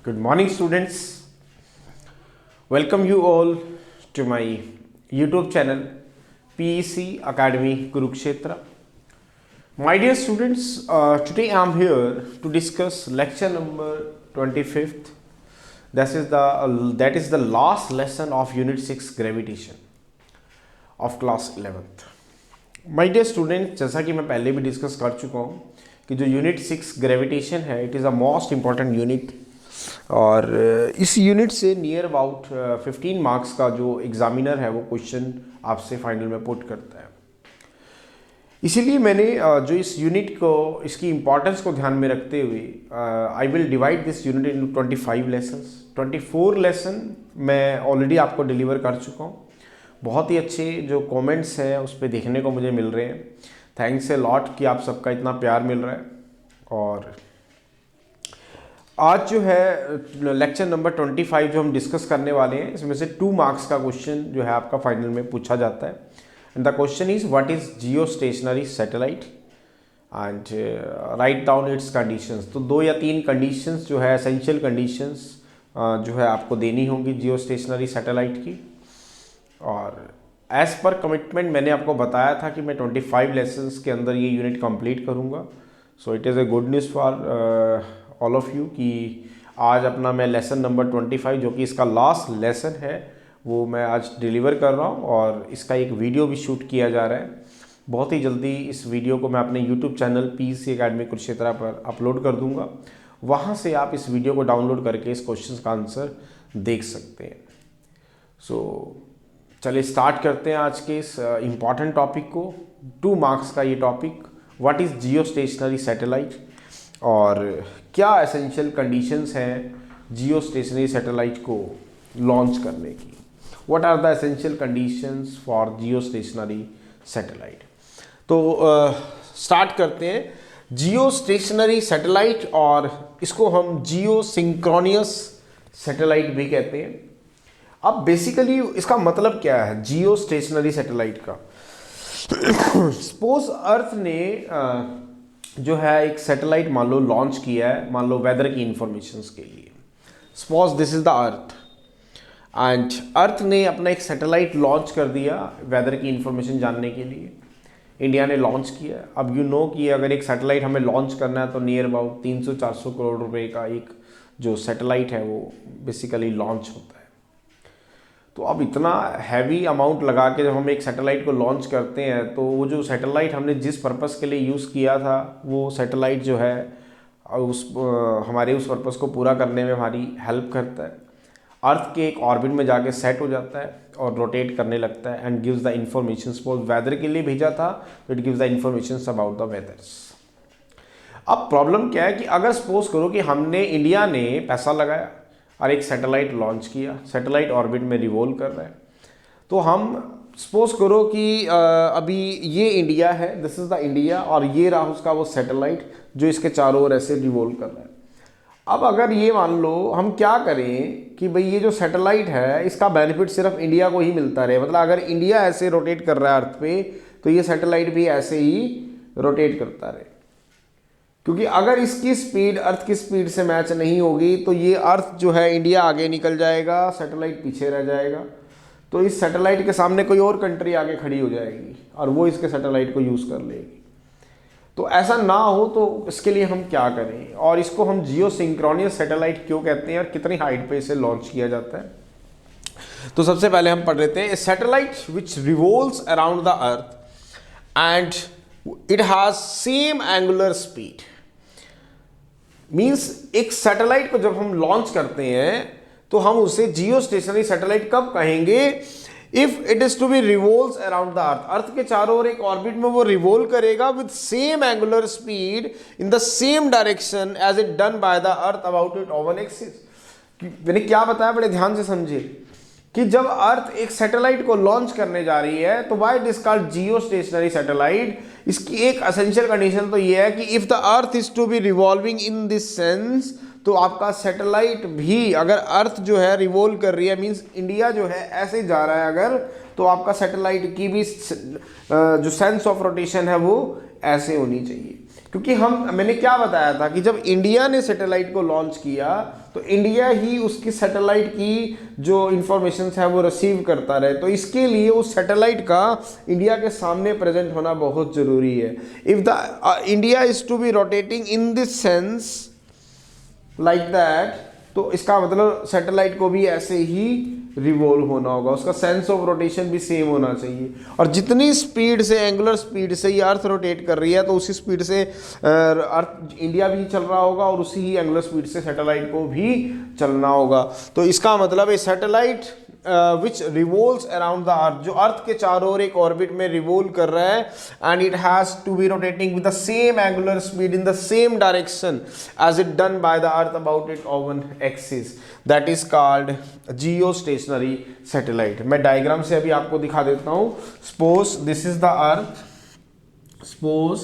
Good morning, students. Welcome you all to my YouTube channel PEC Academy Kurukshetra. My dear students, today I am here to discuss lecture number 25th. That is the last lesson of Unit 6 Gravitation of class 11th. My dear students, जैसा कि मैं पहले भी discuss कर चुका हूँ कि जो यूनिट 6 ग्रेविटेशन है, it is a most important unit और इस यूनिट से नियर अबाउट 15 मार्क्स का जो एग्जामिनर है वो क्वेश्चन आपसे फाइनल में पुट करता है। इसीलिए मैंने जो इस यूनिट को, इसकी इम्पोर्टेंस को ध्यान में रखते हुए I will divide this unit into 25 lessons. 24 lesson मैं ऑलरेडी आपको डिलीवर कर चुका हूँ। बहुत ही अच्छे जो कमेंट्स हैं उस पर देखने को मुझे मिल रहे हैं। थैंक्स ए लॉट कि आप सबका इतना प्यार मिल रहा है। और आज जो है लेक्चर नंबर 25 जो हम डिस्कस करने वाले हैं, इसमें से 2 मार्क्स का क्वेश्चन जो है आपका फाइनल में पूछा जाता है। And the question is what is Jio stationery satellite and write down it's conditions. तो 2 या 3 कंडीशंस जो है, एसेंशियल कंडीशंस जो है आपको देनी होंगी जियो स्टेशनरी सैटेलाइट की। और एज़ पर कमिटमेंट मैंने आपको बताया था कि मैं 25 लेसन्स के अंदर ये यूनिट कंप्लीट करूँगा। So it is a good news for all of you कि आज अपना मैं लेसन नंबर 25 जो कि इसका लास्ट लेसन है वो मैं आज डिलीवर कर रहा हूँ और इसका एक वीडियो भी शूट किया जा रहा है। बहुत ही जल्दी इस वीडियो को मैं अपने YouTube channel PEC academy Kurukshetra पर अपलोड कर दूँगा। वहाँ से आप इस वीडियो को डाउनलोड करके इस क्वेश्चन का आंसर देख सकते हैं। सो चलिए स्टार्ट करते हैं आज के इस इम्पॉर्टेंट टॉपिक को। 2 मार्क्स का ये topic, what is Jio stationery satellite और क्या एसेंशियल कंडीशंस हैं जियो स्टेशनरी सैटेलाइट को लॉन्च करने की। What are the essential conditions for Jio stationery satellite. तो स्टार्ट करते हैं। जियो स्टेशनरी सैटेलाइट और इसको हम जियो सिंक्रोनियस सैटेलाइट भी कहते हैं। अब बेसिकली इसका मतलब क्या है जियो स्टेशनरी सैटेलाइट का। सपोज अर्थ ने जो है एक सैटेलाइट मान लो लॉन्च किया है, मान लो वेदर की इंफॉर्मेशंस के लिए। Suppose this is the earth and earth ने अपना एक सैटेलाइट लॉन्च कर दिया वेदर की इंफॉर्मेशन जानने के लिए। इंडिया ने लॉन्च किया। अब यू नो कि अगर एक सैटेलाइट हमें लॉन्च करना है तो नियर अबाउट 300-400 करोड़ रुपए का एक जो सैटेलाइट है वो बेसिकली लॉन्च होता है। तो अब इतना हैवी अमाउंट लगा के जब हम एक सैटेलाइट को लॉन्च करते हैं तो वो जो सैटेलाइट हमने जिस पर्पस के लिए यूज़ किया था वो सैटेलाइट जो है हमारे उस पर्पस को पूरा करने में हमारी हेल्प करता है। अर्थ के एक ऑर्बिट में जाके सेट हो जाता है और रोटेट करने लगता है and gives the information. Suppose weather के लिए भेजा था तो it gives the information about the weathers. अब प्रॉब्लम क्या है कि अगर सपोज करो कि हमने, इंडिया ने पैसा लगाया और एक सैटेलाइट लॉन्च किया, सैटेलाइट ऑर्बिट में रिवॉल्व कर रहा है, तो हम सपोज करो कि अभी ये इंडिया है, दिस इज द इंडिया, और ये रहा उसका वो सैटेलाइट जो इसके चारों ओर ऐसे रिवॉल्व कर रहा है। अब अगर ये मान लो हम क्या करें कि भाई ये जो सैटेलाइट है इसका बेनिफिट सिर्फ इंडिया को ही मिलता रहे, मतलब अगर इंडिया ऐसे रोटेट कर रहा है अर्थ पे तो ये सैटेलाइट भी ऐसे ही रोटेट करता रहे। क्योंकि अगर इसकी स्पीड अर्थ की स्पीड से मैच नहीं होगी तो ये अर्थ जो है, इंडिया आगे निकल जाएगा, सैटेलाइट पीछे रह जाएगा। तो इस सैटेलाइट के सामने कोई और कंट्री आगे खड़ी हो जाएगी और वो इसके सैटेलाइट को यूज़ कर लेगी। तो ऐसा ना हो तो इसके लिए हम क्या करें, और इसको हम जियो सिंक्रोनियस सैटेलाइट क्यों कहते हैं और कितनी हाइट पे इसे लॉन्च किया जाता है। तो सबसे पहले हम पढ़ लेते हैं। Satellite which revolves around the earth and it has same angular speed. Means एक सैटेलाइट को जब हम लॉन्च करते हैं तो हम उसे जियो स्टेशनरी सैटेलाइट कब कहेंगे, if it is to be revolves around the earth. Earth के चारों ओर एक ऑर्बिट में वो रिवॉल्व करेगा with same angular speed in the same direction as it done by the earth about it own axis. मैंने क्या बताया, बड़े ध्यान से समझे कि जब अर्थ एक सैटेलाइट को लॉन्च करने जा रही है तो why it is called Jio stationery satellite. इसकी एक एसेंशियल कंडीशन तो ये है कि if the earth is to be revolving in this sense, तो आपका सैटेलाइट भी, अगर अर्थ जो है रिवॉल्व कर रही है, मींस इंडिया जो है ऐसे जा रहा है अगर, तो आपका सैटेलाइट की भी जो सेंस ऑफ रोटेशन है वो ऐसे होनी चाहिए। क्योंकि मैंने क्या बताया था कि जब इंडिया ने सैटेलाइट को लॉन्च किया तो इंडिया ही उसकी सैटेलाइट की जो इंफॉर्मेशन है वो रिसीव करता रहे, तो इसके लिए उस सैटेलाइट का इंडिया के सामने प्रेजेंट होना बहुत जरूरी है। If the India is to be rotating in this sense like that, तो इसका मतलब सैटेलाइट को भी ऐसे ही रिवॉल्व होना होगा, उसका सेंस ऑफ रोटेशन भी सेम होना चाहिए। और जितनी स्पीड से, एंगुलर स्पीड से ये अर्थ रोटेट कर रही है, तो उसी स्पीड से अर्थ इंडिया भी चल रहा होगा और उसी ही एंगुलर स्पीड से सैटेलाइट को भी चलना होगा। तो इसका मतलब है satellite which revolves around the earth, जो अर्थ के चारों ओर एक ऑर्बिट में रिवोल्व कर रहा है, and it has to be rotating with the same angular speed in the same direction as it done by the earth about it own axis, that is called Jio stationery satellite. मैं diagram से अभी आपको दिखा देता हूं। Suppose this is the earth, suppose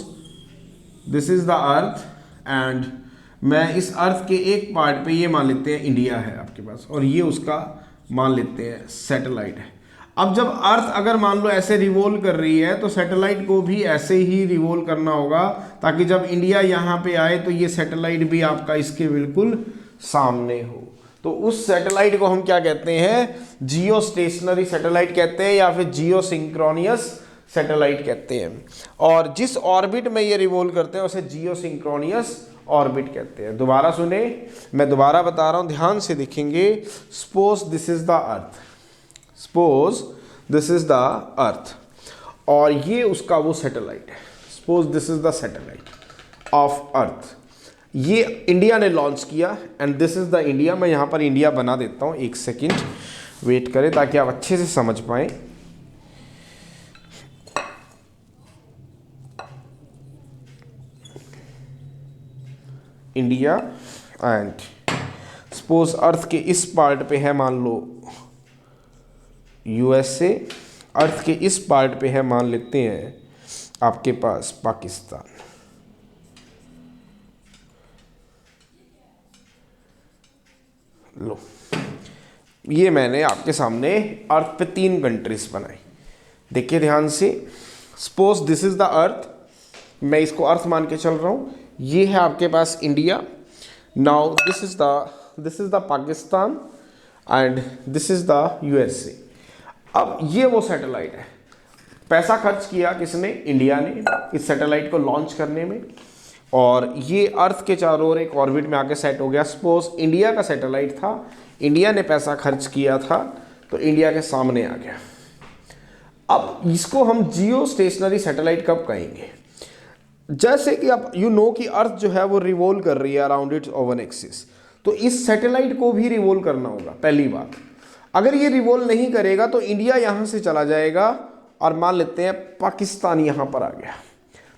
this is the earth, and मैं इस अर्थ के एक पार्ट पे, ये मान लेते हैं इंडिया है आपके पास, और ये उसका मान लेते हैं सैटेलाइट है। अब जब अर्थ अगर मान लो ऐसे रिवॉल्व कर रही है, तो सैटेलाइट को भी ऐसे ही रिवॉल्व करना होगा, ताकि जब इंडिया यहाँ पे आए तो ये सैटेलाइट भी आपका इसके बिल्कुल सामने हो। तो उस सैटेलाइट को हम क्या कहते हैं? जियो स्टेशनरी सैटेलाइट कहते हैं, या फिर जियो सिंक्रोनियस सैटेलाइट कहते हैं। और जिस ऑर्बिट में ये रिवॉल्व करते हैं उसे जियो सिंक्रोनियस ऑर्बिट कहते हैं। दोबारा सुने, मैं दोबारा बता रहा हूं, ध्यान से देखेंगे। Suppose this is the earth, suppose this is the अर्थ, और ये उसका वो सैटेलाइट है। Suppose this is the satellite of earth, ये इंडिया ने लॉन्च किया, and this is the India. मैं यहां पर इंडिया बना देता हूं, एक सेकेंड वेट करें ताकि आप अच्छे से समझ पाए। इंडिया, एंड सपोज अर्थ के इस पार्ट पे है मान लो यूएसए, अर्थ के इस पार्ट पे है मान लेते हैं आपके पास पाकिस्तान। लो, ये मैंने आपके सामने अर्थ पे 3 कंट्रीज बनाई, देखिए ध्यान से। सपोज दिस इज द अर्थ, मैं इसको अर्थ मान के चल रहा हूं। ये है आपके पास India, now this is the Pakistan, and this is the USA. अब ये वो सैटेलाइट है, पैसा खर्च किया किसने? इंडिया ने, इस सैटेलाइट को लॉन्च करने में, और ये अर्थ के चारों ओर एक ऑर्बिट में आके सेट हो गया। सपोज इंडिया का सैटेलाइट था, इंडिया ने पैसा खर्च किया था, तो इंडिया के सामने आ गया। अब इसको हम जियो स्टेशनरी सैटेलाइट कब कहेंगे? जैसे कि आप कि अर्थ जो है वो रिवॉल्व कर रही है अराउंड इट्स ओवन एक्सिस, तो इस सैटेलाइट को भी रिवॉल्व करना होगा। पहली बात, अगर ये रिवॉल्व नहीं करेगा तो इंडिया यहाँ से चला जाएगा, और मान लेते हैं पाकिस्तान यहाँ पर आ गया,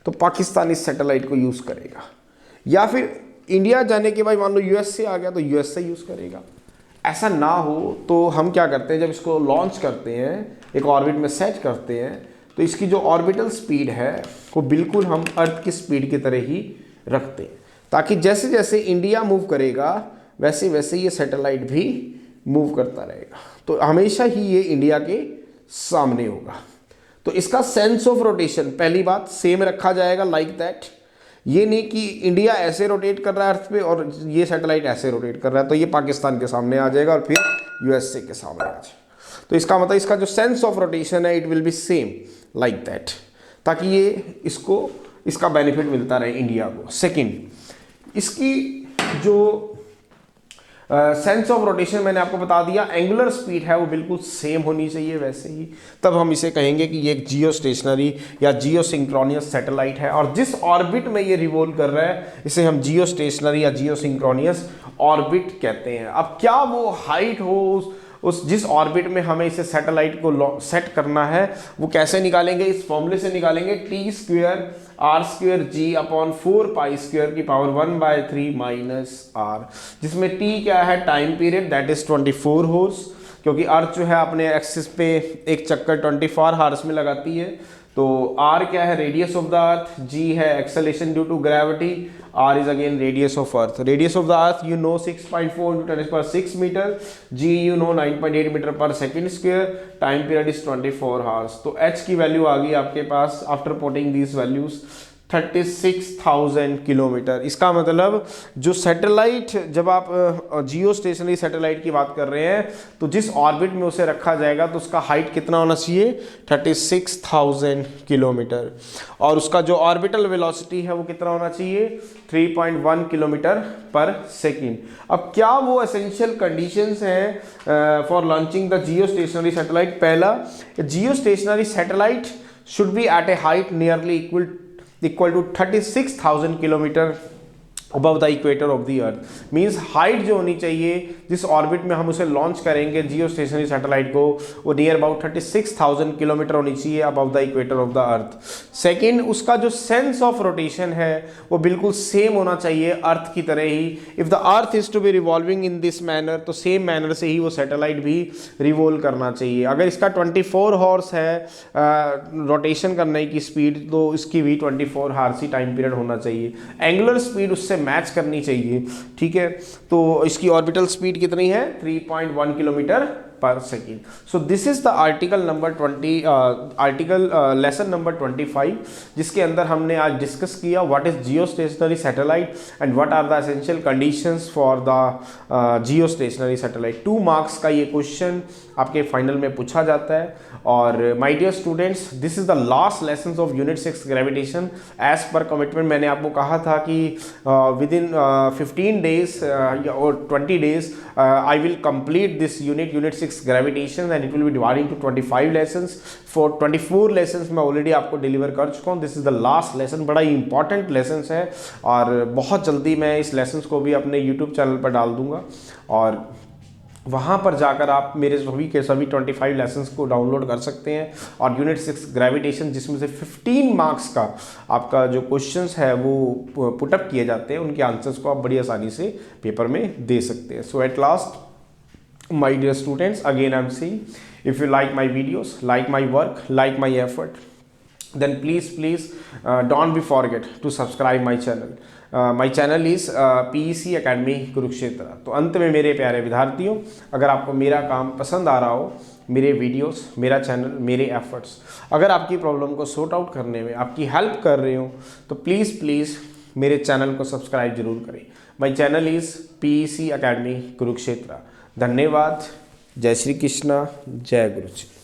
तो पाकिस्तान इस सैटेलाइट को यूज़ करेगा। या फिर इंडिया जाने के बाद मान लो यूएसए आ गया, तो यूएसए यूज़ करेगा। ऐसा ना हो तो हम क्या करते हैं, जब इसको लॉन्च करते हैं, एक ऑर्बिट में सेट करते हैं, तो इसकी जो ऑर्बिटल स्पीड है वो बिल्कुल हम अर्थ की स्पीड की तरह ही रखते हैं, ताकि जैसे जैसे इंडिया मूव करेगा वैसे वैसे ये सैटेलाइट भी मूव करता रहेगा, तो हमेशा ही ये इंडिया के सामने होगा। तो इसका सेंस ऑफ रोटेशन पहली बात सेम रखा जाएगा, लाइक दैट। ये नहीं कि इंडिया ऐसे रोटेट कर रहा है अर्थ पे और ये सैटेलाइट ऐसे रोटेट कर रहा है, तो ये पाकिस्तान के सामने आ जाएगा और फिर यूएसए के सामने आ जाएगा। तो इसका मतलब इसका जो सेंस ऑफ रोटेशन है it will be same like that, ताकि ये इसका बेनिफिट मिलता रहे इंडिया को। सेकंड, इसकी जो सेंस ऑफ रोटेशन मैंने आपको बता दिया, एंगुलर स्पीड है वो बिल्कुल सेम होनी चाहिए वैसे ही, तब हम इसे कहेंगे कि ये एक जियो स्टेशनरी या जियो सिंक्रोनियस सैटेलाइट है। और जिस ऑर्बिट में ये रिवॉल्व कर रहा है इसे हम जियो स्टेशनरी या जियो सिंक्रोनियस ऑर्बिट कहते हैं। अब क्या वो हाइट हो उस जिस ऑर्बिट में हमें इसे सैटेलाइट को सेट करना है, वो कैसे निकालेंगे? इस फॉर्मूले से निकालेंगे, T²R²G/4π² की पावर 1/3 - R, जिसमें T क्या है? Time period, that is 24 horse, क्योंकि अर्थ जो है अपने एक्सिस पे एक चक्कर 24 हॉर्स में लगाती है। तो R क्या है? Radius of the earth, G है acceleration due to gravity, R is again radius of earth. Radius of the earth you know 6.4 × 10⁶ metre, G you know 9.8 metre per second square, time period is 24 hours. तो H की value आ गई आपके पास after putting these values 36,000 kilometre. इसका मतलब जो satellite, जब आप जियो स्टेशनरी सैटेलाइट की बात कर रहे हैं तो जिस ऑर्बिट में उसे रखा जाएगा तो उसका हाइट कितना होना चाहिए, 36,000 किलोमीटर। और उसका जो ऑर्बिटल वेलोसिटी है वो कितना होना चाहिए, 3.1 किलोमीटर पर सेकेंड। अब क्या वो एसेंशियल कंडीशंस हैं for launching the Jio stationery satellite? पहला, geo stationery satellite should be at a height nearly equal to 36,000 kilometre above the equator of the earth. Means height जो होनी चाहिए जिस ऑर्बिट में हम उसे लॉन्च करेंगे जियो स्टेशनरी सैटेलाइट को, वो नियर अबाउट 36,000 किलोमीटर होनी चाहिए above the equator of the earth. Second, उसका जो सेंस ऑफ रोटेशन है वो बिल्कुल सेम होना चाहिए अर्थ की तरह ही। If the earth is to be revolving in this manner, तो सेम मैनर से ही वो सैटेलाइट भी रिवॉल्व करना चाहिए। अगर इसका 24 हॉर्स है रोटेशन करने की स्पीड, तो इसकी भी 24 हॉर्स ही टाइम पीरियड होना चाहिए। एंगुलर स्पीड उससे मैच करनी चाहिए, ठीक है। तो इसकी ऑर्बिटल स्पीड कितनी है, 3.1 किलोमीटर पर second. So this is the article number 20, article lesson number 25, जिसके अंदर हमने आज डिस्कस किया what is Jio stationery satellite and what are the essential conditions for the Jio stationery satellite. 2 marks का ये क्वेश्चन आपके फाइनल में पूछा जाता है। और my dear students, this is the last lesson of unit 6 gravitation. As per commitment मैंने आपको कहा था कि विद इन 15 डेज और 20 days I will complete this unit 6 gravitation and it will be divided into 25 lessons. For 24 lessons मैं already आपको deliver कर चुका हूँ। This is the last lesson, बड़ा ही इंपॉर्टेंट लेसन है और बहुत जल्दी मैं इस लेसन को भी अपने यूट्यूब चैनल पर डाल दूंगा और वहाँ पर जाकर आप मेरे सभी के सभी 25 लेसन्स को डाउनलोड कर सकते हैं। और यूनिट 6 ग्रेविटेशन, जिसमें से 15 मार्क्स का आपका जो क्वेश्चंस है वो पुटअप किए जाते हैं, उनके आंसर्स को आप बड़ी आसानी से पेपर में दे सकते हैं। So at last my dear students, again I am saying, if you like my videos, like my work, like my effort, then please don't be forget to subscribe my channel. My channel is PEC Academy Kurukshetra. तो अंत में मेरे प्यारे विद्यार्थियों, अगर आपको मेरा काम पसंद आ रहा हो, मेरे वीडियोस, मेरा चैनल, मेरे एफर्ट्स, अगर आपकी प्रॉब्लम को सॉर्ट आउट करने में आपकी हेल्प कर रहे हो, तो प्लीज़ मेरे चैनल को सब्सक्राइब जरूर करें। My channel is PEC Academy Kurukshetra. धन्यवाद। जय श्री कृष्णा, जय गुरु जी।